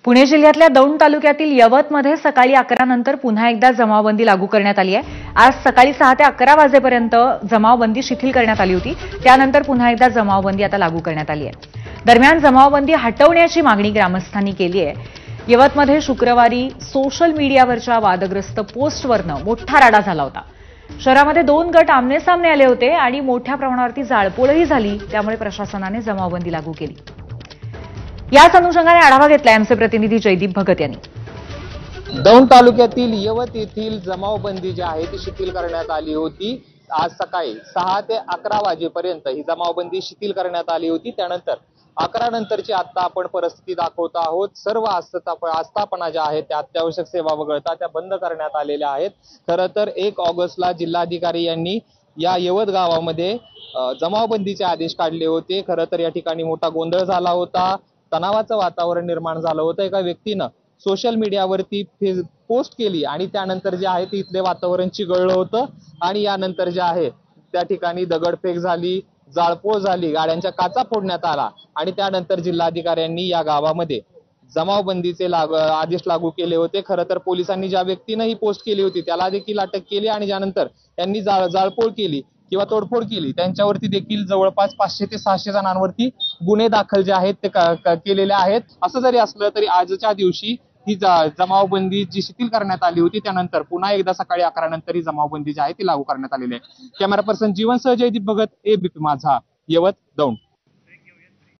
पुणे जिल्ह्यातल्या दौंड तालुक्यातील यवतमध्ये सकाळी 11 नंतर पुन्हा एकदा जमावबंदी लागू करण्यात आली आहे। आज सकाळी 6 ते 11 वाजेपर्यंत जमावबंदी शिथिल करण्यात आली होती। त्यानंतर पुन्हा एकदा जमावबंदी आता लागू करण्यात आली आहे। दरम्यान जमावबंदी हटवण्याची मागणी ग्रामस्थांनी केली आहे। यवतमध्ये शुक्रवारी सोशल मीडियावरच्या वादग्रस्त पोस्टवरनं मोठा राडा झाला होता। शहरामध्ये 2 गट आमनेसामने आले होते आणि मोठ्या प्रमाणावरती जाळपोळही झाली। त्यामुळे प्रशासनाने जमावबंदी लागू केली। याच अनुषंगाने आढावा घेतला आमचे प्रतिनिधी जयदीप भगत यांनी। दौंड तालुक्यातील यवत येथील जमावबंदी जी आहे ती शिथिल करण्यात आली होती। आज सकाळी 6 ते 11 वाजेपर्यंत ही जमावबंदी शिथिल करण्यात आली होती। त्यानंतर 11 नंतरची आता आपण परिस्थिती दाखवत आहोत। सर्व आस्थापना ज्या आहेत त्या अत्यावश्यक सेवा वगळता त्या बंद करण्यात आलेल्या आहेत। खरं तर 1 ऑगस्टला जिल्हाधिकारी यांनी या यवत गावामध्ये जमावबंदीचे आदेश काढले होते। खरं तर या ठिकाणी मोठा गोंधळ झाला होता, तणावाचं वातावरण निर्माण झालं होतं। एका व्यक्तीनं सोशल मीडियावरती पोस्ट केली आणि त्यानंतर जे आहे ते इथले वातावरण चिघळलं होतं आणि यानंतर जे आहे त्या ठिकाणी दगडफेक झाली, जाळपोळ झाली, गाड्यांच्या काचा फोडण्यात आला आणि त्यानंतर जिल्हाधिकाऱ्यांनी या गावामध्ये जमावबंदीचे आदेश लागू केले होते। खरं तर पोलिसांनी ज्या व्यक्तीनं ही पोस्ट केली होती त्याला देखील अटक केली आणि ज्यानंतर त्यांनी जाळपोळ केली किंवा तोडफोड केली त्यांच्यावरती देखील जवळपास 500 ते 600 जणांवरती गुन्हे दाखल जे आहेत ते केलेले आहेत। असं जरी असलं तरी आजच्या दिवशी ही जमावबंदी जी शिथिल करण्यात आली होती त्यानंतर पुन्हा एकदा सकाळी 11 नंतर ही जमावबंदी जी आहे ती लागू करण्यात आलेली आहे। कॅमेरा पर्सन जीवनसह जयदीप भगत, एबीपी माझा, यवत, दौंड।